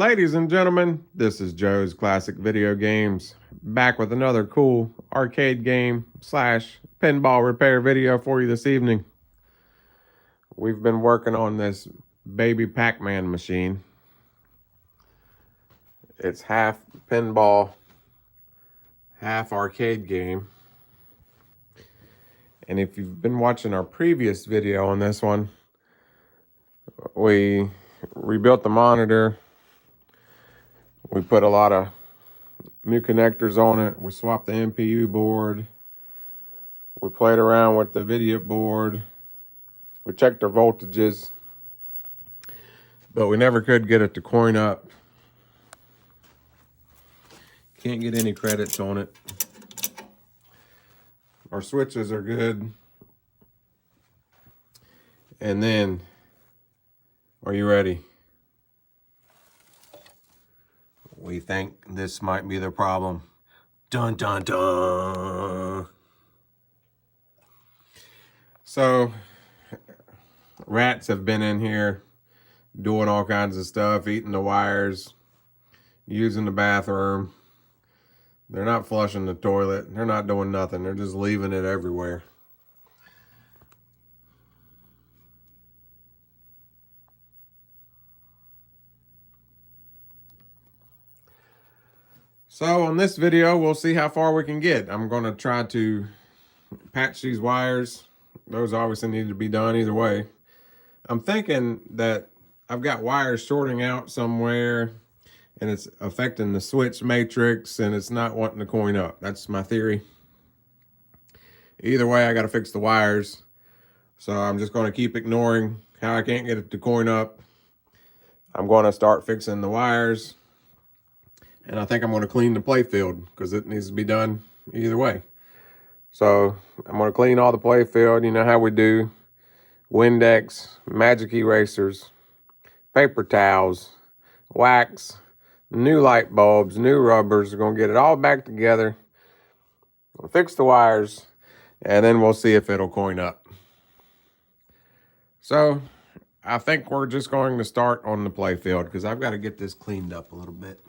Ladies and gentlemen, this is Joe's Classic Video Games, back with another cool arcade game slash pinball repair video for you this evening. We've been working on this baby Pac-Man machine. It's half pinball, half arcade game. And if you've been watching our previous video on this one, we rebuilt the monitor. We put a lot of new connectors on it. We swapped the MPU board. We played around with the video board. We checked our voltages, but we never could get it to coin up. Can't get any credits on it. Our switches are good. And then, are you ready? We think this might be the problem. Dun, dun, dun. So, rats have been in here doing all kinds of stuff, eating the wires, using the bathroom. They're not flushing the toilet. They're not doing nothing. They're just leaving it everywhere. So on this video, we'll see how far we can get. I'm going to try to patch these wires. Those obviously need to be done either way. I'm thinking that I've got wires shorting out somewhere and it's affecting the switch matrix and it's not wanting to coin up. That's my theory. Either way, I got to fix the wires. So I'm just going to keep ignoring how I can't get it to coin up. I'm going to start fixing the wires. And I think I'm going to clean the playfield because it needs to be done either way. So I'm going to clean all the playfield. You know how we do. Windex, magic erasers, paper towels, wax, new light bulbs, new rubbers. We're going to get it all back together. We'll fix the wires. And then we'll see if it'll coin up. So I think we're just going to start on the playfield because I've got to get this cleaned up a little bit.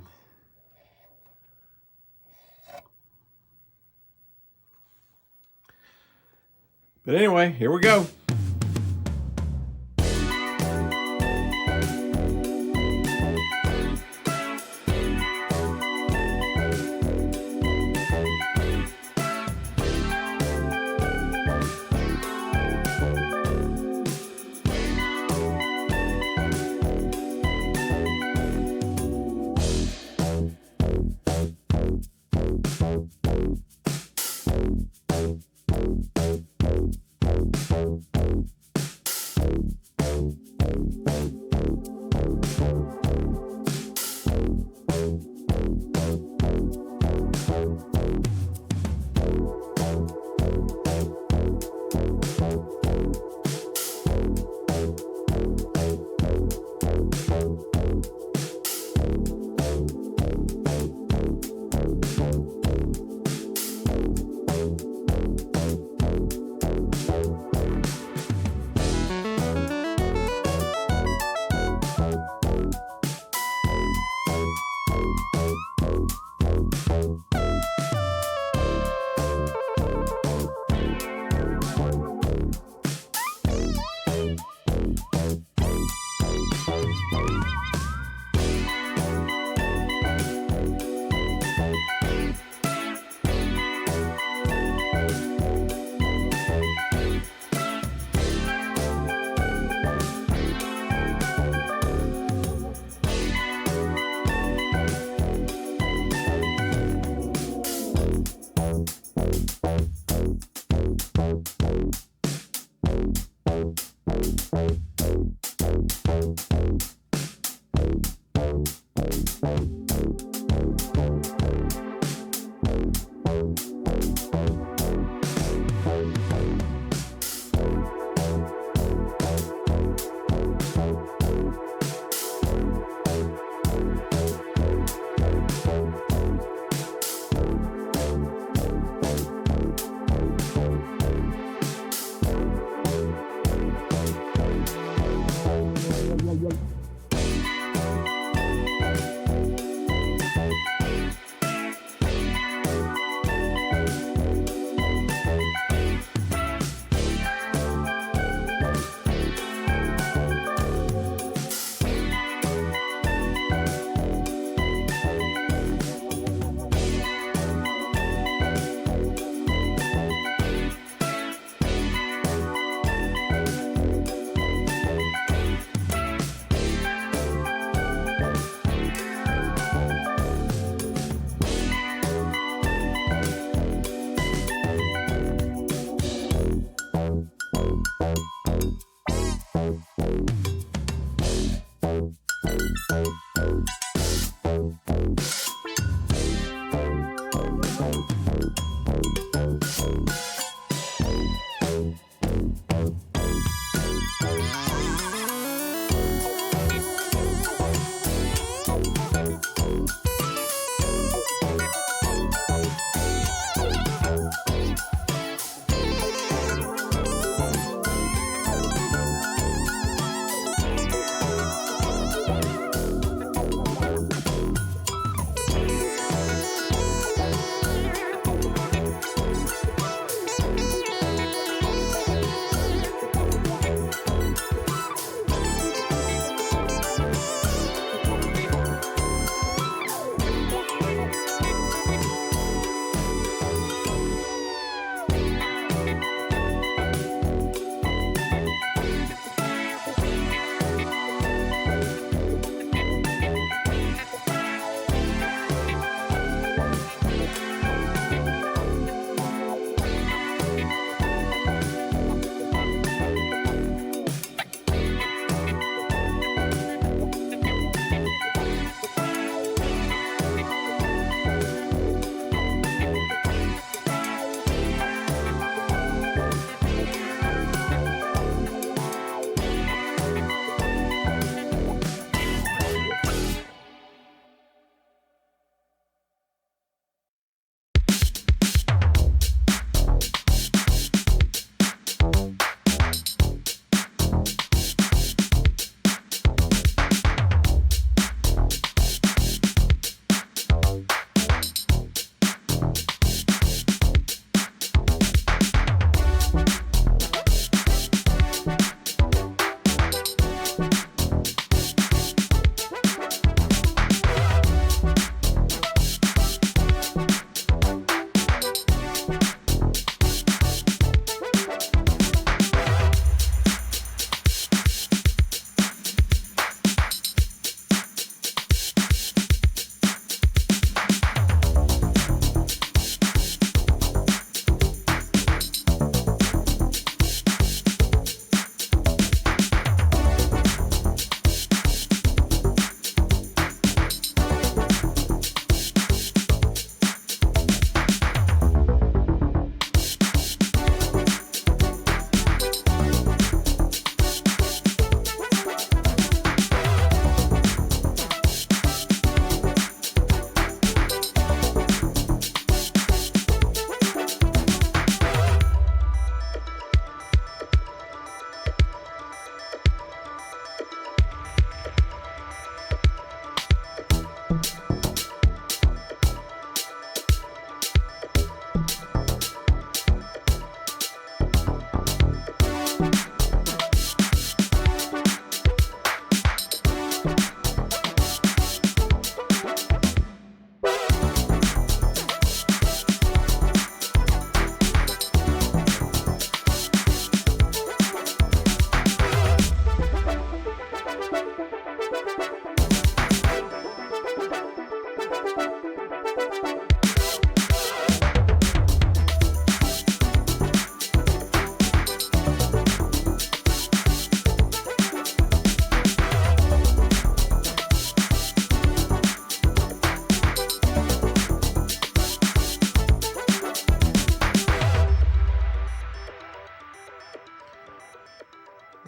But anyway, here we go.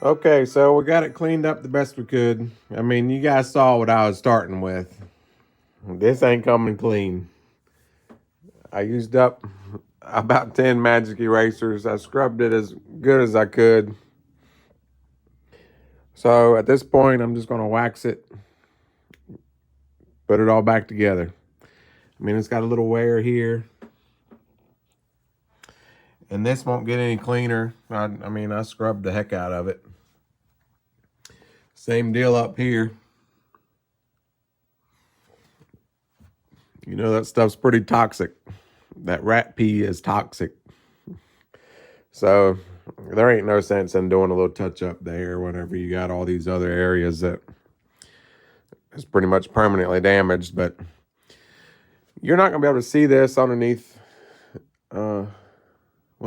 Okay, so we got it cleaned up the best we could. I mean, you guys saw what I was starting with. This ain't coming clean. I used up about 10 magic erasers. I scrubbed it as good as I could. So at this point, I'm just going to wax it, put it all back together. I mean, it's got a little wear here. And this won't get any cleaner. I mean, I scrubbed the heck out of it. Same deal up here. You know, that stuff's pretty toxic. That rat pee is toxic. So there ain't no sense in doing a little touch up there whenever you got all these other areas that is pretty much permanently damaged. But you're not going to be able to see this underneath. Well,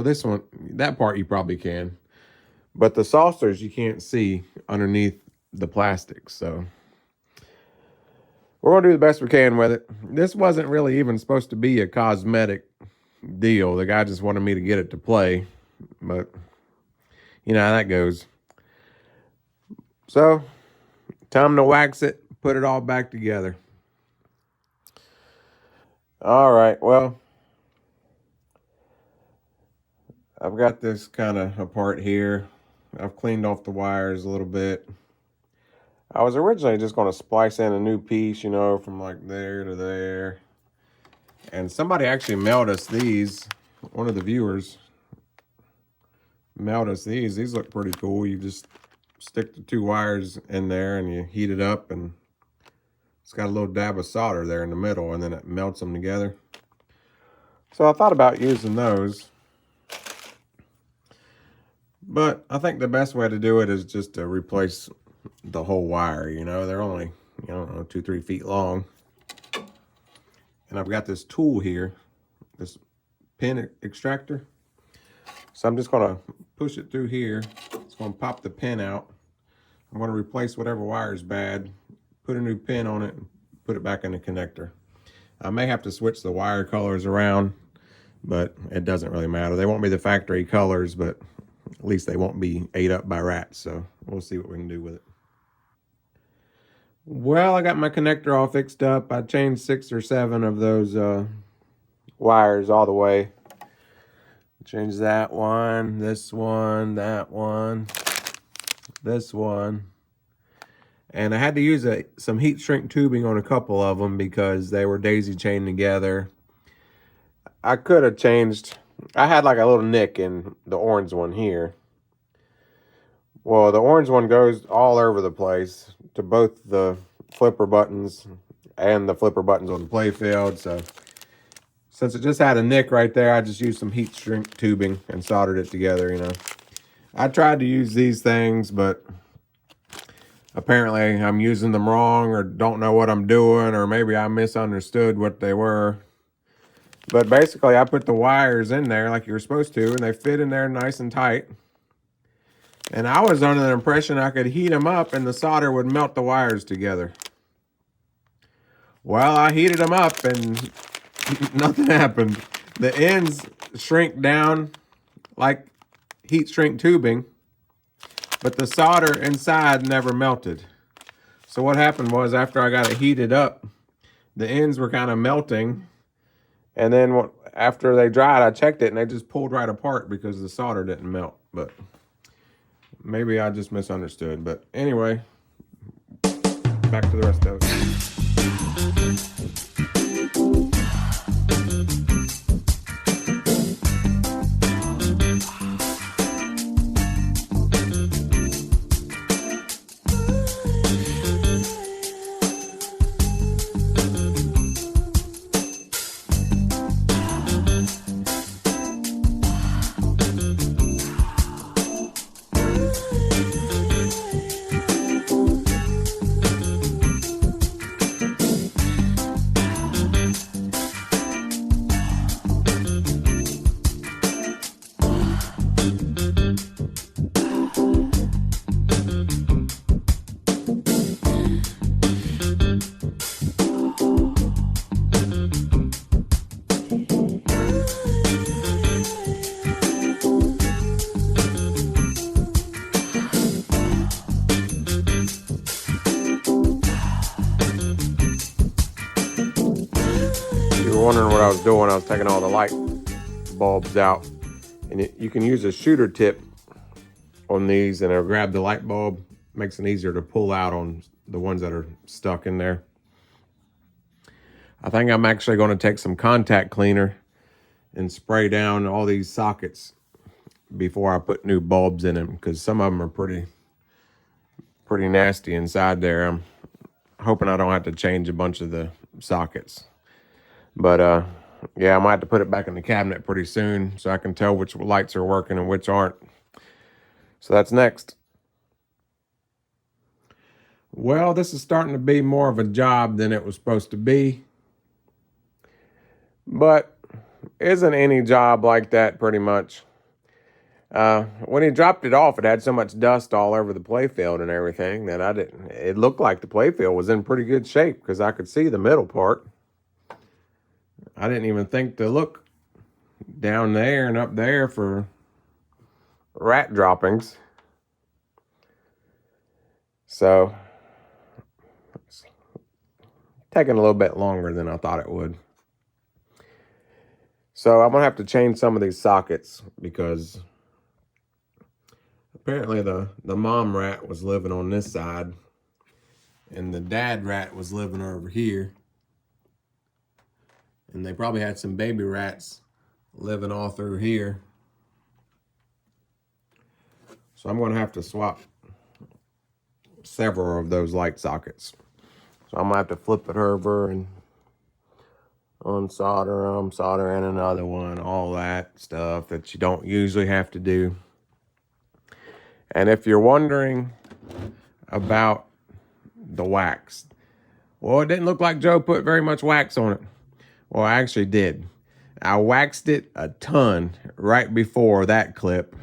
this one, that part you probably can. But the saucers you can't see underneath the plastic. So we're going to do the best we can with it. This wasn't really even supposed to be a cosmetic deal. The guy just wanted me to get it to play, but you know how that goes. So, time to wax it, put it all back together. All right, well, I've got this kind of apart here. I've cleaned off the wires a little bit. I was originally just going to splice in a new piece, you know, from like there to there. And somebody actually mailed us these. One of the viewers mailed us these. These look pretty cool. You just stick the two wires in there and you heat it up, and it's got a little dab of solder there in the middle, and then it melts them together. So I thought about using those. But I think the best way to do it is just to replace the whole wire, you know. They're only, I don't know, 2-3 feet long. And I've got this tool here, this pin extractor. So I'm just gonna push it through here. It's gonna pop the pin out. I'm gonna replace whatever wire is bad, put a new pin on it, and put it back in the connector. I may have to switch the wire colors around, but it doesn't really matter. They won't be the factory colors, but at least they won't be ate up by rats. So we'll see what we can do with it. Well, I got my connector all fixed up. I changed 6 or 7 of those wires all the way. Change that one, this one, that one, this one. And I had to use some heat shrink tubing on a couple of them because they were daisy chained together. I could have changed, I had like a little nick in the orange one here. Well, the orange one goes all over the place to both the flipper buttons and the flipper buttons on the Playfield. So since it just had a nick right there, I just used some heat shrink tubing and soldered it together, you know. I tried to use these things, but apparently I'm using them wrong or don't know what I'm doing, or maybe I misunderstood what they were. But basically, I put the wires in there like you're supposed to, and they fit in there nice and tight. And I was under the impression I could heat them up and the solder would melt the wires together. Well, I heated them up and nothing happened. The ends shrink down like heat shrink tubing, but the solder inside never melted. So what happened was, after I got it heated up, the ends were kind of melting. And then after they dried, I checked it and they just pulled right apart because the solder didn't melt. But maybe I just misunderstood. But anyway, back to the rest of it. Wondering what I was doing. I was taking all the light bulbs out, and you can use a shooter tip on these and it'll grab the light bulb. Makes it easier to pull out on the ones that are stuck in there. I think I'm actually going to take some contact cleaner and spray down all these sockets before I put new bulbs in them, because some of them are pretty nasty inside there. I'm hoping I don't have to change a bunch of the sockets. But yeah, I might have to put it back in the cabinet pretty soon so I can tell which lights are working and which aren't. So that's next. Well, this is starting to be more of a job than it was supposed to be. But isn't any job like that pretty much? When he dropped it off, it had so much dust all over the playfield and everything that it looked like the playfield was in pretty good shape because I could see the middle part. I didn't even think to look down there and up there for rat droppings. So, it's taking a little bit longer than I thought it would. So I'm going to have to change some of these sockets because apparently the mom rat was living on this side and the dad rat was living over here. And they probably had some baby rats living all through here. So I'm going to have to swap several of those light sockets. So I'm going to have to flip it over and unsolder them, solder in another one, all that stuff that you don't usually have to do. And if you're wondering about the wax, well, it didn't look like Joe put very much wax on it. Well, I actually did. I waxed it a ton right before that clip,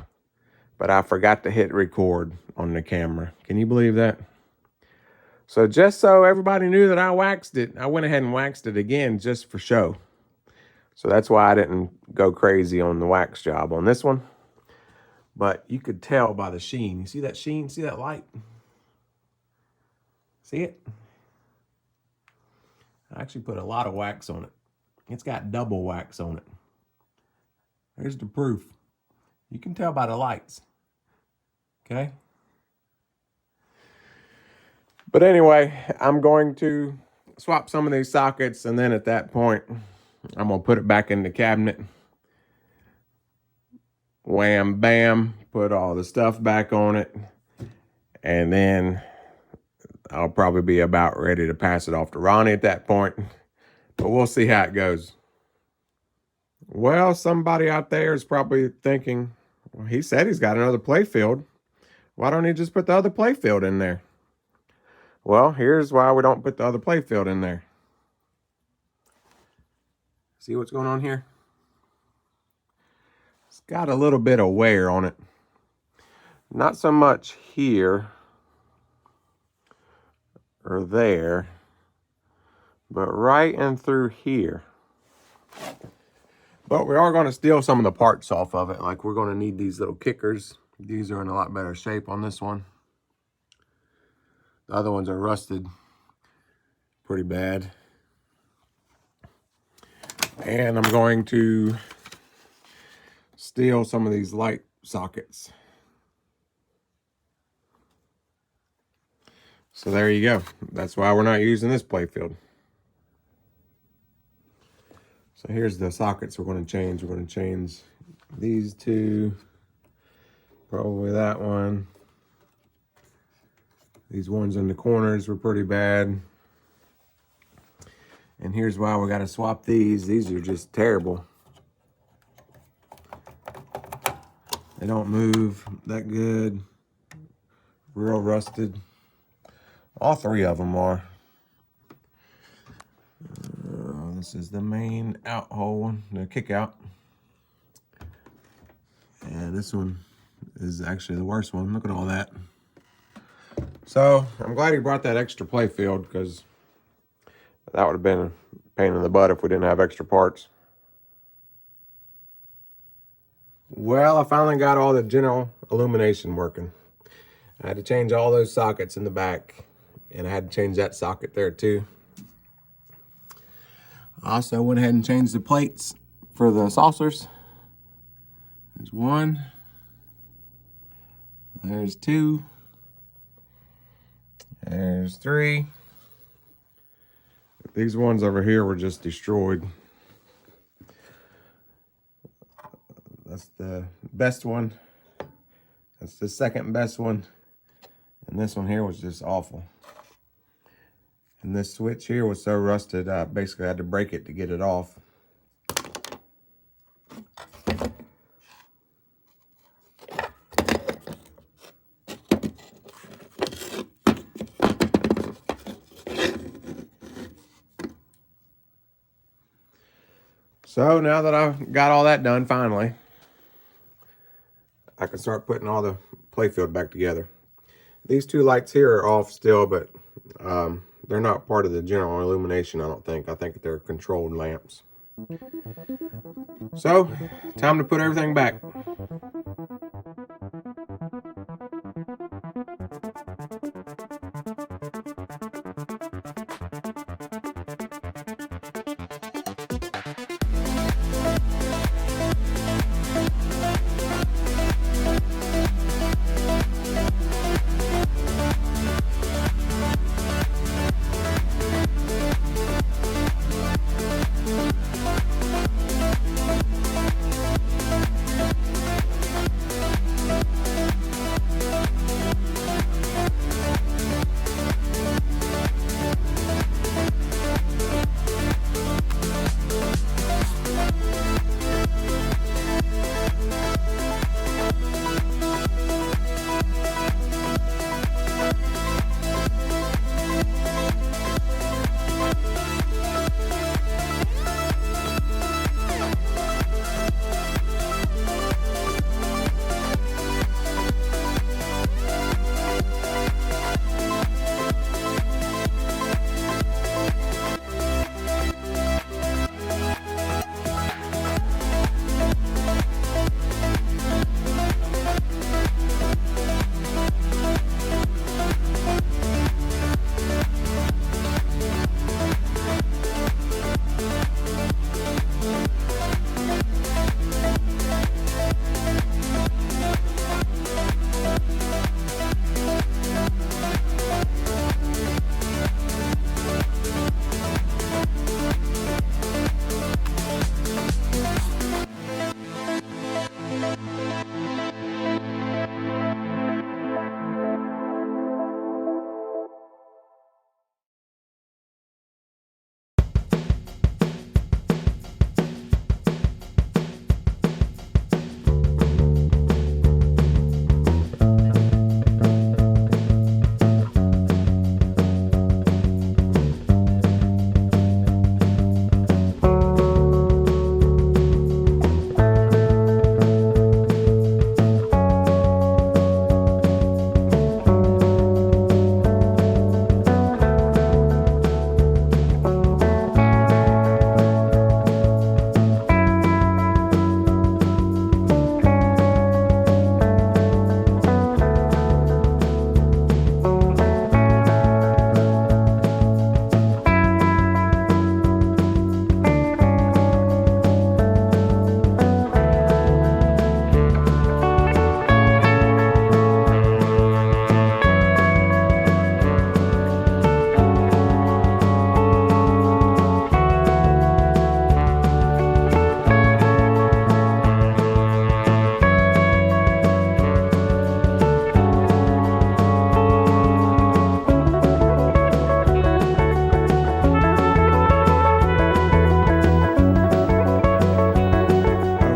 but I forgot to hit record on the camera. Can you believe that? So just so everybody knew that I waxed it, I went ahead and waxed it again just for show. So that's why I didn't go crazy on the wax job on this one. But you could tell by the sheen. You see that sheen? See that light? See it? I actually put a lot of wax on it. It's got double wax on it. There's the proof. You can tell by the lights. Okay? But anyway, I'm going to swap some of these sockets, and then at that point, I'm going to put it back in the cabinet. Wham, bam, put all the stuff back on it, and then I'll probably be about ready to pass it off to Ronnie at that point. But we'll see how it goes. Well, somebody out there is probably thinking, well, he said he's got another playfield. Why don't he just put the other playfield in there? Well, here's why we don't put the other playfield in there. See what's going on here? It's got a little bit of wear on it. Not so much here or there, but right in through here. But we are going to steal some of the parts off of it. Like we're going to need these little kickers. These are in a lot better shape on this one. The other ones are rusted pretty bad. And I'm going to steal some of these light sockets. So there you go. That's why we're not using this playfield. So here's the sockets we're going to change. We're going to change these two, probably that one. These ones in the corners were pretty bad. And here's why we got to swap these. These are just terrible. They don't move that good. Real rusted. All three of them are. This is the main out hole one, the kick out. And this one is actually the worst one. Look at all that. So I'm glad he brought that extra playfield because that would have been a pain in the butt if we didn't have extra parts. Well, I finally got all the general illumination working. I had to change all those sockets in the back, and I had to change that socket there too. I also went ahead and changed the plates for the saucers. There's one. There's two. There's three. These ones over here were just destroyed. That's the best one. That's the second best one. And this one here was just awful. And this switch here was so rusted, I basically had to break it to get it off. So now that I've got all that done finally, I can start putting all the Playfield back together. These two lights here are off still, but they're not part of the general illumination, I don't think. I think they're controlled lamps. So, time to put everything back.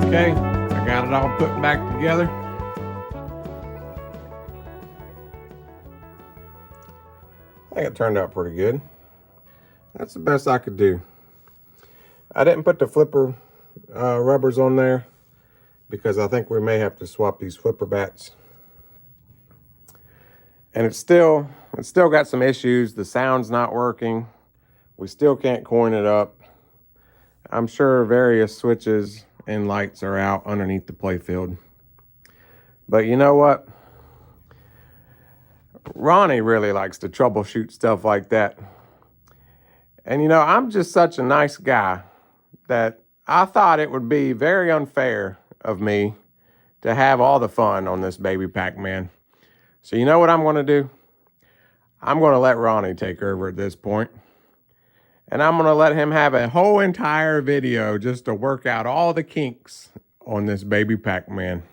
Okay, I got it all put back together. I think it turned out pretty good. That's the best I could do. I didn't put the flipper rubbers on there because I think we may have to swap these flipper bats. And it's still got some issues. The sound's not working. We still can't coin it up. I'm sure various switches and lights are out underneath the Playfield. But you know what? Ronnie really likes to troubleshoot stuff like that. And you know, I'm just such a nice guy that I thought it would be very unfair of me to have all the fun on this baby Pac-Man. So you know what I'm going to do? I'm going to let Ronnie take over at this point. And I'm going to let him have a whole entire video just to work out all the kinks on this baby Pac-Man.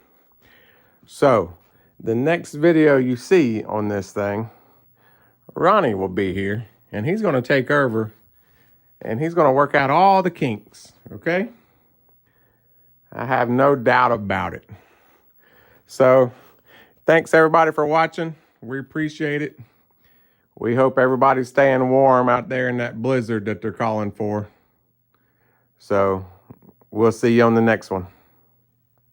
So, the next video you see on this thing, Ronnie will be here. And he's going to take over. And he's going to work out all the kinks. Okay? I have no doubt about it. So, thanks everybody for watching. We appreciate it. We hope everybody's staying warm out there in that blizzard that they're calling for. So, we'll see you on the next one.